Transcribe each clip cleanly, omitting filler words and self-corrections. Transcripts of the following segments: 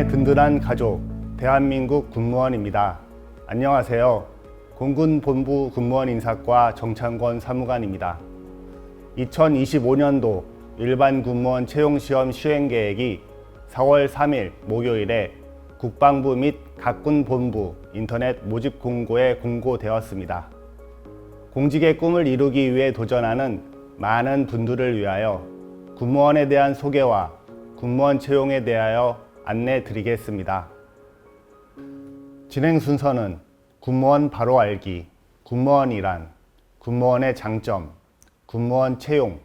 공군의 든든한 가족, 대한민국 군무원입니다. 안녕하세요. 공군본부 군무원 인사과 정창권 사무관입니다. 2025년도 일반 군무원 채용시험 시행계획이 4월 3일 목요일에 국방부 및 각 군본부 인터넷 모집 공고에 공고되었습니다. 공직의 꿈을 이루기 위해 도전하는 많은 분들을 위하여 군무원에 대한 소개와 군무원 채용에 대하여 안내 드리겠습니다. 진행 순서는 군무원 바로 알기, 군무원이란, 군무원의 장점, 군무원 채용,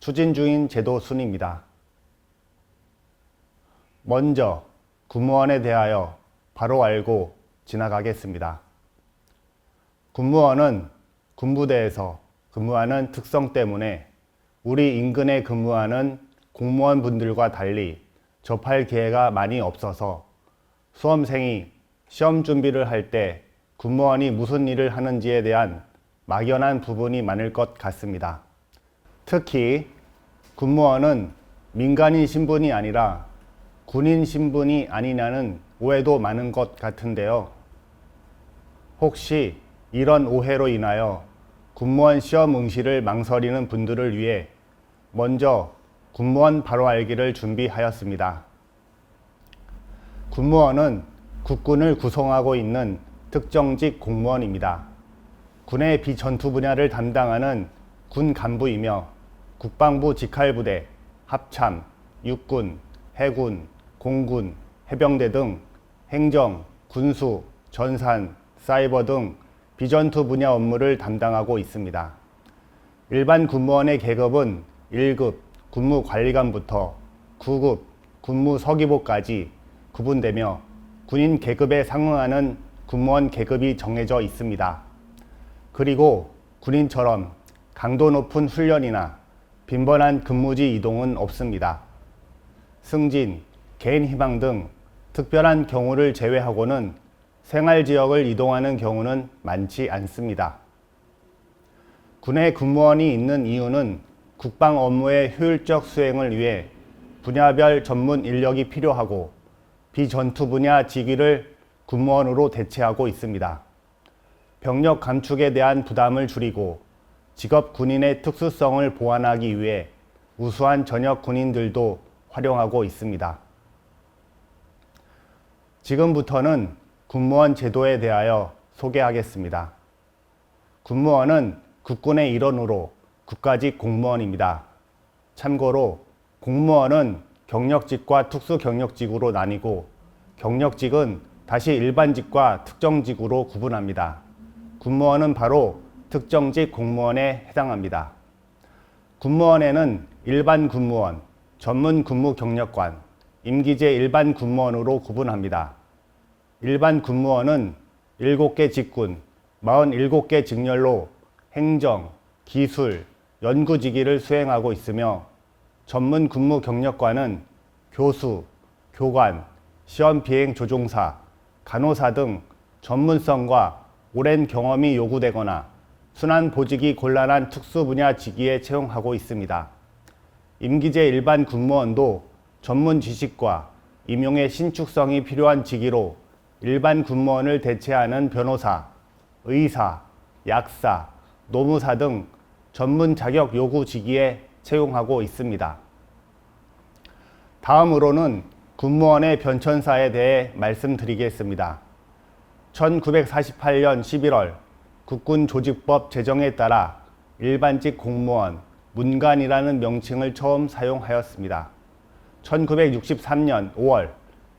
추진 중인 제도 순입니다. 먼저 군무원에 대하여 바로 알고 지나가겠습니다. 군무원은 군부대에서 근무하는 특성 때문에 우리 인근에 근무하는 공무원분들과 달리 접할 기회가 많이 없어서 수험생이 시험 준비를 할 때 군무원이 무슨 일을 하는지에 대한 막연한 부분이 많을 것 같습니다. 특히 군무원은 민간인 신분이 아니라 군인 신분이 아니냐는 오해도 많은 것 같은데요. 혹시 이런 오해로 인하여 군무원 시험 응시를 망설이는 분들을 위해 먼저 군무원 바로 알기를 준비하였습니다. 군무원은 국군을 구성하고 있는 특정직 공무원입니다. 군의 비전투 분야를 담당하는 군 간부이며 국방부 직할부대, 합참, 육군, 해군, 공군, 해병대 등 행정, 군수, 전산, 사이버 등 비전투 분야 업무를 담당하고 있습니다. 일반 군무원의 계급은 1급 군무관리관부터 9급 군무서기보까지 구분되며 군인 계급에 상응하는 군무원 계급이 정해져 있습니다. 그리고 군인처럼 강도 높은 훈련이나 빈번한 근무지 이동은 없습니다. 승진, 개인 희망 등 특별한 경우를 제외하고는 생활지역을 이동하는 경우는 많지 않습니다. 군의 군무원이 있는 이유는 국방 업무의 효율적 수행을 위해 분야별 전문 인력이 필요하고 비전투 분야 직위를 군무원으로 대체하고 있습니다. 병력 감축에 대한 부담을 줄이고 직업 군인의 특수성을 보완하기 위해 우수한 전역 군인들도 활용하고 있습니다. 지금부터는 군무원 제도에 대하여 소개하겠습니다. 군무원은 국군의 일원으로 국가직 공무원입니다. 참고로 공무원은 경력직과 특수경력직으로 나뉘고 경력직은 다시 일반직과 특정직으로 구분합니다. 군무원은 바로 특정직 공무원에 해당합니다. 군무원에는 일반 군무원, 전문 군무 경력관, 임기제 일반 군무원으로 구분합니다. 일반 군무원은 7개 직군, 47개 직렬로 행정, 기술, 연구직위를 수행하고 있으며 전문 군무 경력관은 교수, 교관, 시험 비행 조종사, 간호사 등 전문성과 오랜 경험이 요구되거나 순환 보직이 곤란한 특수 분야 직위에 채용하고 있습니다. 임기제 일반 군무원도 전문 지식과 임용의 신축성이 필요한 직위로 일반 군무원을 대체하는 변호사, 의사, 약사, 노무사 등 전문 자격 요구 직위에 채용하고 있습니다. 다음으로는 군무원의 변천사에 대해 말씀드리겠습니다. 1948년 11월 국군조직법 제정에 따라 일반직 공무원, 문관이라는 명칭을 처음 사용하였습니다. 1963년 5월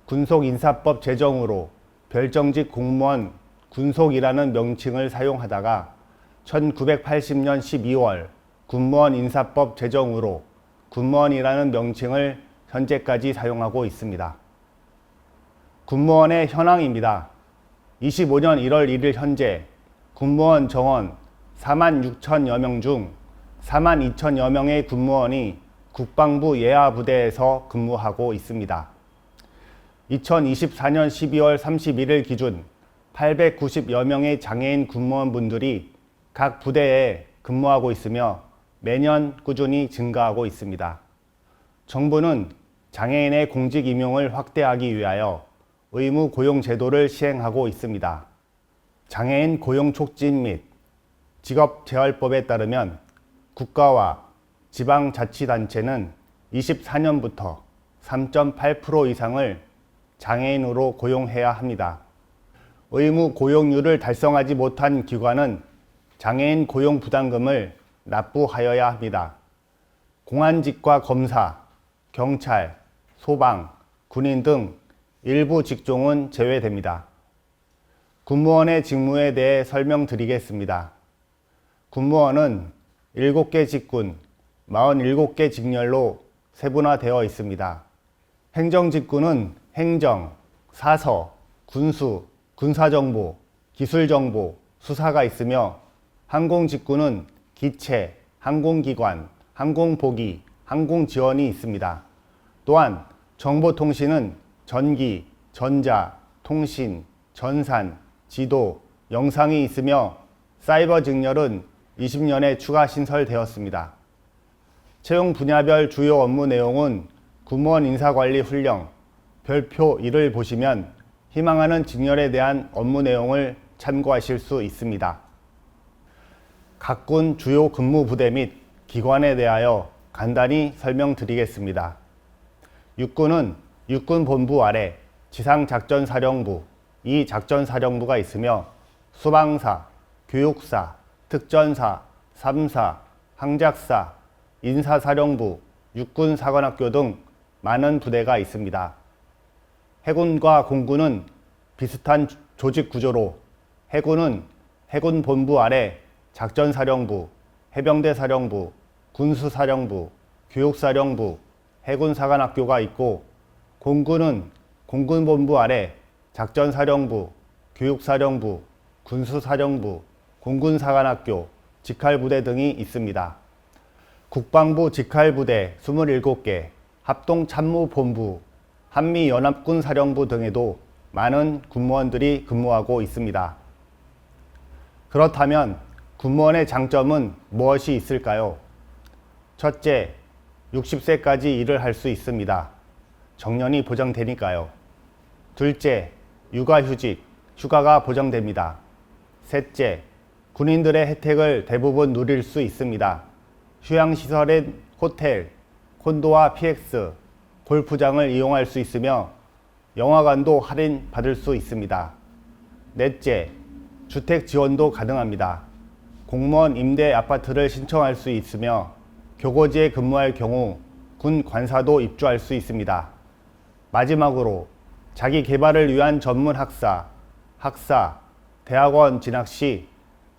군속인사법 제정으로 별정직 공무원, 군속이라는 명칭을 사용하다가 1980년 12월 군무원 인사법 제정으로 군무원이라는 명칭을 현재까지 사용하고 있습니다. 군무원의 현황입니다. 25년 1월 1일 현재 군무원 정원 46,000여 명 중 42,000여 명의 군무원이 국방부 예하부대에서 근무하고 있습니다. 2024년 12월 31일 기준 890여 명의 장애인 군무원분들이 각 부대에 근무하고 있으며 매년 꾸준히 증가하고 있습니다. 정부는 장애인의 공직 임용을 확대하기 위하여 의무 고용 제도를 시행하고 있습니다. 장애인 고용 촉진 및 직업재활법에 따르면 국가와 지방자치단체는 24년부터 3.8% 이상을 장애인으로 고용해야 합니다. 의무 고용률을 달성하지 못한 기관은 장애인 고용 부담금을 납부하여야 합니다. 공안직과 검사, 경찰, 소방, 군인 등 일부 직종은 제외됩니다. 군무원의 직무에 대해 설명드리겠습니다. 군무원은 7개 직군, 47개 직렬로 세분화되어 있습니다. 행정직군은 행정, 사서, 군수, 군사정보, 기술정보, 수사가 있으며 항공직군은 기체, 항공기관, 항공보기, 항공지원이 있습니다. 또한 정보통신은 전기, 전자, 통신, 전산, 지도, 영상이 있으며 사이버 직렬은 20년에 추가 신설되었습니다. 채용 분야별 주요 업무 내용은 군무원 인사관리 훈령 별표 1을 보시면 희망하는 직렬에 대한 업무 내용을 참고하실 수 있습니다. 각 군 주요 근무 부대 및 기관에 대하여 간단히 설명드리겠습니다. 육군은 육군본부 아래 지상작전사령부, 이 작전사령부가 있으며 수방사, 교육사, 특전사, 3사, 항작사, 인사사령부, 육군사관학교 등 많은 부대가 있습니다. 해군과 공군은 비슷한 조직 구조로 해군은 해군본부 아래 작전사령부, 해병대사령부, 군수사령부, 교육사령부, 해군사관학교가 있고 공군은 공군본부 아래 작전사령부, 교육사령부, 군수사령부, 공군사관학교, 직할부대 등이 있습니다. 국방부 직할부대 27개, 합동참모본부, 한미연합군사령부 등에도 많은 군무원들이 근무하고 있습니다. 그렇다면 군무원의 장점은 무엇이 있을까요? 첫째, 60세까지 일을 할 수 있습니다. 정년이 보장되니까요. 둘째, 육아휴직, 휴가가 보장됩니다. 셋째, 군인들의 혜택을 대부분 누릴 수 있습니다. 휴양시설인 호텔, 콘도와 PX, 골프장을 이용할 수 있으며 영화관도 할인 받을 수 있습니다. 넷째, 주택 지원도 가능합니다. 공무원 임대 아파트를 신청할 수 있으며 교고지에 근무할 경우 군 관사도 입주할 수 있습니다. 마지막으로 자기 개발을 위한 전문 학사, 대학원 진학 시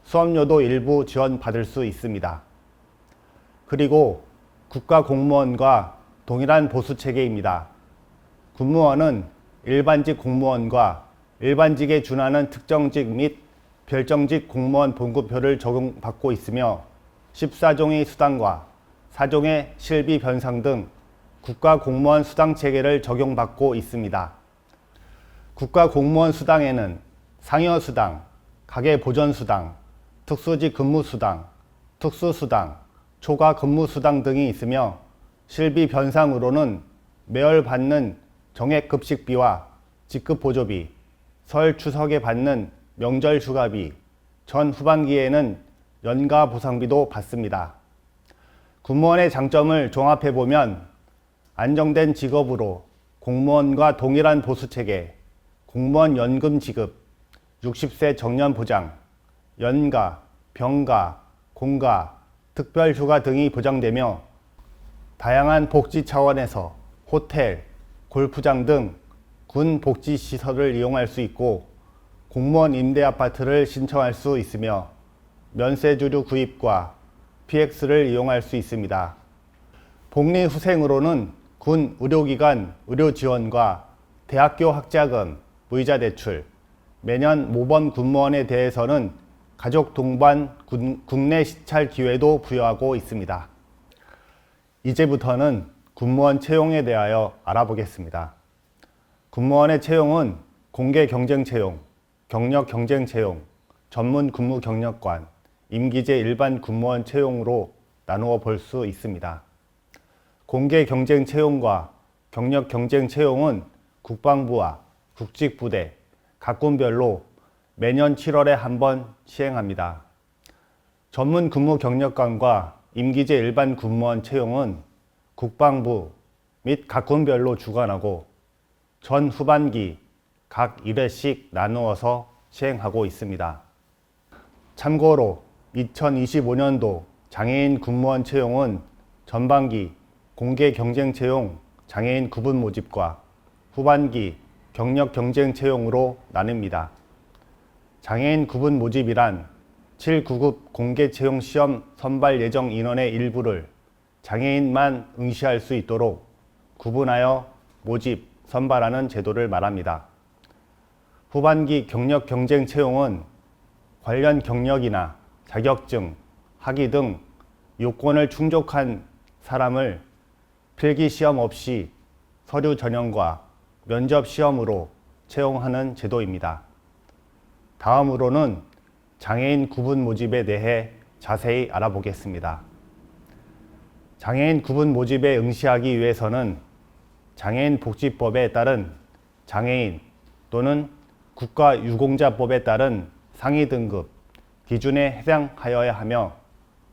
수업료도 일부 지원받을 수 있습니다. 그리고 국가 공무원과 동일한 보수 체계입니다. 군무원은 일반직 공무원과 일반직에 준하는 특정직 및 별정직 공무원 봉급표를 적용받고 있으며 14종의 수당과 4종의 실비 변상 등 국가 공무원 수당 체계를 적용받고 있습니다. 국가 공무원 수당에는 상여수당, 가계보전수당, 특수직 근무수당, 특수수당, 초과 근무수당 등이 있으며 실비 변상으로는 매월 받는 정액급식비와 직급보조비, 설 추석에 받는 명절 휴가비, 전 후반기에는 연가 보상비도 받습니다. 군무원의 장점을 종합해보면 안정된 직업으로 공무원과 동일한 보수체계, 공무원 연금 지급, 60세 정년 보장, 연가, 병가, 공가, 특별휴가 등이 보장되며 다양한 복지 차원에서 호텔, 골프장 등 군 복지시설을 이용할 수 있고 공무원 임대 아파트를 신청할 수 있으며 면세주류 구입과 PX를 이용할 수 있습니다. 복리후생으로는 군 의료기관 의료지원과 대학교 학자금, 무이자 대출, 매년 모범 군무원에 대해서는 가족 동반 국내 시찰 기회도 부여하고 있습니다. 이제부터는 군무원 채용에 대하여 알아보겠습니다. 군무원의 채용은 공개 경쟁 채용, 경력 경쟁 채용, 전문 근무 경력관, 임기제 일반 군무원 채용으로 나누어 볼 수 있습니다. 공개 경쟁 채용과 경력 경쟁 채용은 국방부와 국직부대, 각군별로 매년 7월에 한 번 시행합니다. 전문 근무 경력관과 임기제 일반 군무원 채용은 국방부 및 각군별로 주관하고 전 후반기 각 1회씩 나누어서 시행하고 있습니다. 참고로 2025년도 장애인 군무원 채용은 전반기 공개 경쟁 채용 장애인 구분 모집과 후반기 경력 경쟁 채용으로 나뉩니다. 장애인 구분 모집이란 7구급 공개 채용 시험 선발 예정 인원의 일부를 장애인만 응시할 수 있도록 구분하여 모집, 선발하는 제도를 말합니다. 후반기 경력 경쟁 채용은 관련 경력이나 자격증, 학위 등 요건을 충족한 사람을 필기 시험 없이 서류 전형과 면접 시험으로 채용하는 제도입니다. 다음으로는 장애인 구분 모집에 대해 자세히 알아보겠습니다. 장애인 구분 모집에 응시하기 위해서는 장애인 복지법에 따른 장애인 또는 국가유공자법에 따른 상위 등급 기준에 해당하여야 하며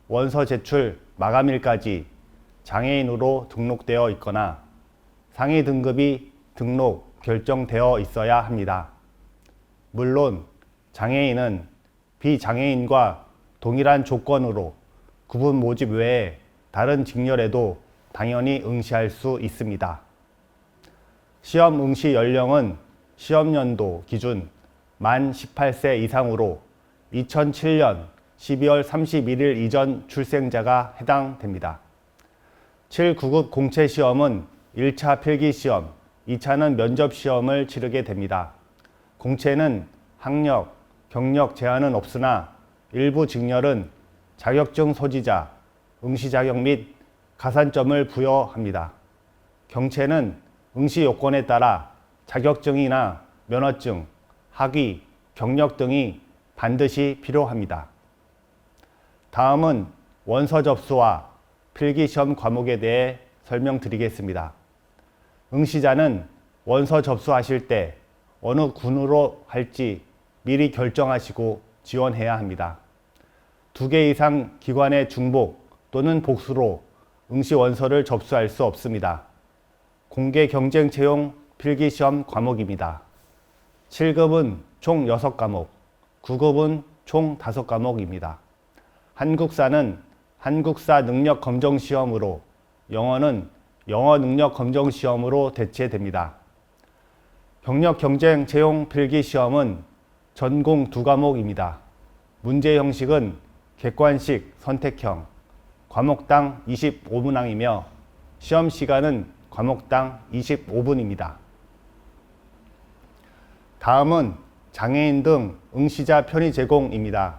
원서 제출 마감일까지 장애인으로 등록되어 있거나 상위 등급이 등록 결정되어 있어야 합니다. 물론 장애인은 비장애인과 동일한 조건으로 구분 모집 외에 다른 직렬에도 당연히 응시할 수 있습니다. 시험 응시 연령은 시험연도 기준 만 18세 이상으로 2007년 12월 31일 이전 출생자가 해당됩니다. 7구급 공채 시험은 1차 필기시험, 2차는 면접시험을 치르게 됩니다. 공채는 학력, 경력 제한은 없으나 일부 직렬은 자격증 소지자, 응시 자격 및 가산점을 부여합니다. 경채는 응시 요건에 따라 자격증이나 면허증, 학위, 경력 등이 반드시 필요합니다. 다음은 원서 접수와 필기시험 과목에 대해 설명드리겠습니다. 응시자는 원서 접수하실 때 어느 군으로 할지 미리 결정하시고 지원해야 합니다. 2개 이상 기관의 중복 또는 복수로 응시 원서를 접수할 수 없습니다. 공개 경쟁 채용 필기시험 과목입니다. 7급은 총 6과목, 9급은 총 5과목입니다. 한국사는 한국사 능력 검정 시험으로, 영어는 영어 능력 검정 시험으로 대체됩니다. 경력 경쟁 채용 필기 시험은 전공 2과목입니다. 문제 형식은 객관식 선택형, 과목당 25분항이며 시험 시간은 과목당 25분입니다. 다음은 장애인 등 응시자 편의 제공입니다.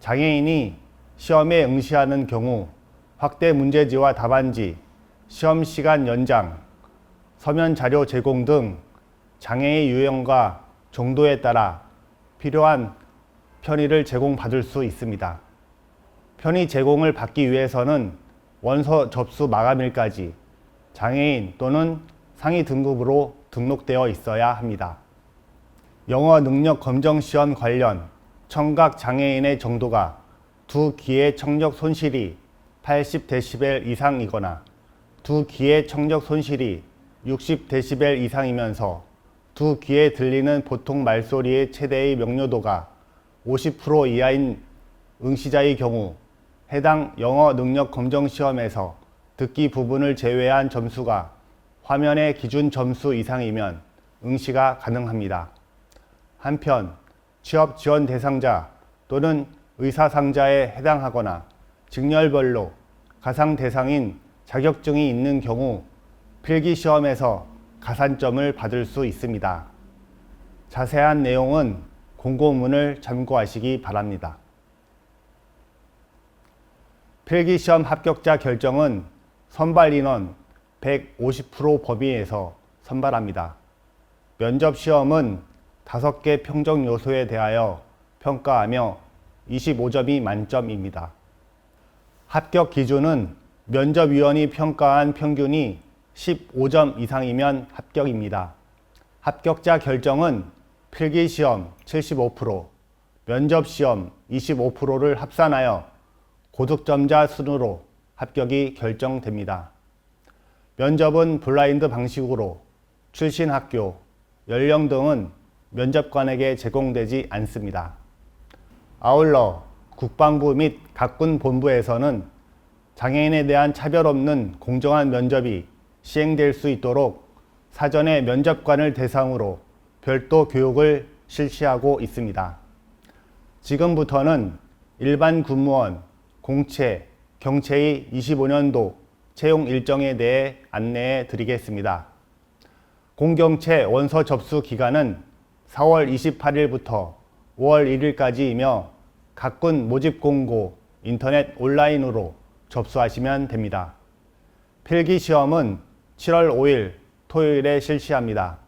장애인이 시험에 응시하는 경우 확대 문제지와 답안지, 시험 시간 연장, 서면 자료 제공 등 장애의 유형과 정도에 따라 필요한 편의를 제공받을 수 있습니다. 편의 제공을 받기 위해서는 원서 접수 마감일까지 장애인 또는 상위 등급으로 등록되어 있어야 합니다. 영어 능력 검정 시험 관련 청각 장애인의 정도가 두 귀의 청력 손실이 80dB 이상이거나 두 귀의 청력 손실이 60dB 이상이면서 두 귀에 들리는 보통 말소리의 최대의 명료도가 50% 이하인 응시자의 경우 해당 영어 능력 검정 시험에서 듣기 부분을 제외한 점수가 화면의 기준 점수 이상이면 응시가 가능합니다. 한편 취업 지원 대상자 또는 의사상자에 해당하거나 직렬별로 가상 대상인 자격증이 있는 경우 필기시험에서 가산점을 받을 수 있습니다. 자세한 내용은 공고문을 참고하시기 바랍니다. 필기시험 합격자 결정은 선발 인원 150% 범위에서 선발합니다. 면접시험은 5개 평정 요소에 대하여 평가하며 25점이 만점입니다. 합격 기준은 면접위원이 평가한 평균이 15점 이상이면 합격입니다. 합격자 결정은 필기시험 75%, 면접시험 25%를 합산하여 고득점자 순으로 합격이 결정됩니다. 면접은 블라인드 방식으로 출신 학교, 연령 등은 면접관에게 제공되지 않습니다. 아울러 국방부 및 각군 본부에서는 장애인에 대한 차별 없는 공정한 면접이 시행될 수 있도록 사전에 면접관을 대상으로 별도 교육을 실시하고 있습니다. 지금부터는 일반 군무원, 공채, 경채의 25년도 채용 일정에 대해 안내해 드리겠습니다. 공경채 원서 접수 기간은 4월 28일부터 5월 1일까지이며 각군 모집 공고 인터넷 온라인으로 접수하시면 됩니다. 필기시험은 7월 5일 토요일에 실시합니다.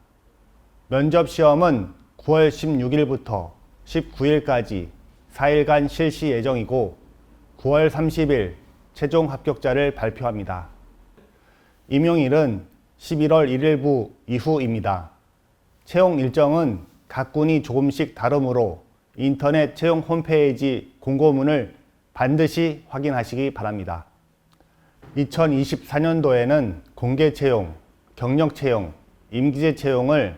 면접시험은 9월 16일부터 19일까지 4일간 실시 예정이고 9월 30일 최종 합격자를 발표합니다. 임용일은 11월 1일부 이후입니다. 채용 일정은 각 군이 조금씩 다르므로 인터넷 채용 홈페이지 공고문을 반드시 확인하시기 바랍니다. 2024년도에는 공개 채용, 경력 채용, 임기제 채용을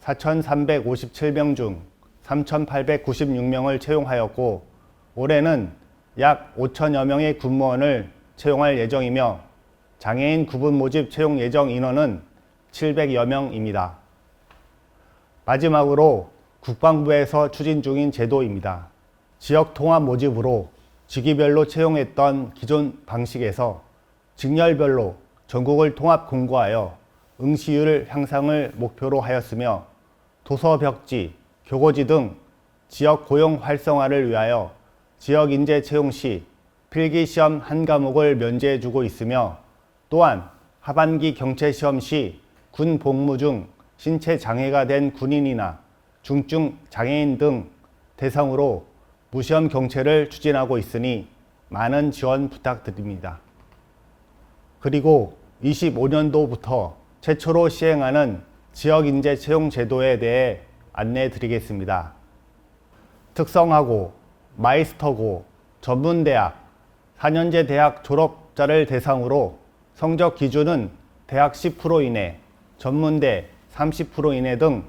4,357명 중 3,896명을 채용하였고 올해는 약 5천여 명의 군무원을 채용할 예정이며 장애인 구분 모집 채용 예정 인원은 700여 명입니다. 마지막으로 국방부에서 추진 중인 제도입니다. 지역 통합 모집으로 직위별로 채용했던 기존 방식에서 직렬별로 전국을 통합 공고하여 응시율 향상을 목표로 하였으며 도서벽지, 교고지 등 지역 고용 활성화를 위하여 지역 인재 채용 시 필기시험 한 과목을 면제해 주고 있으며 또한 하반기 경채시험 시 군 복무 중 신체 장애가 된 군인이나 중증 장애인 등 대상으로 무시험 경채를 추진하고 있으니 많은 지원 부탁드립니다. 그리고 25년도부터 최초로 시행하는 지역인재 채용 제도에 대해 안내해 드리겠습니다. 특성화고, 마이스터고, 전문대학, 4년제 대학 졸업자를 대상으로 성적 기준은 대학 10% 이내, 전문대 30% 이내 등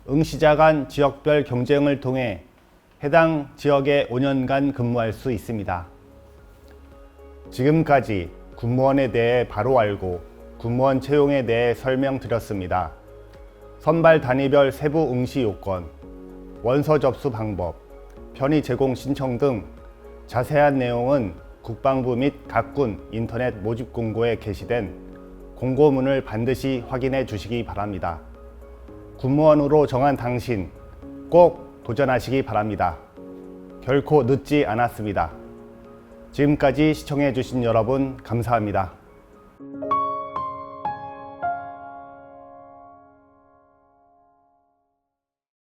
응시자 간 지역별 경쟁을 통해 해당 지역에 5년간 근무할 수 있습니다. 지금까지 군무원에 대해 바로 알고 군무원 채용에 대해 설명드렸습니다. 선발 단위별 세부 응시 요건, 원서 접수 방법, 편의 제공 신청 등 자세한 내용은 국방부 및 각군 인터넷 모집 공고에 게시된 공고문을 반드시 확인해 주시기 바랍니다. 군무원으로 정한 당신 꼭 도전하시기 바랍니다. 결코 늦지 않았습니다. 지금까지 시청해 주신 여러분 감사합니다.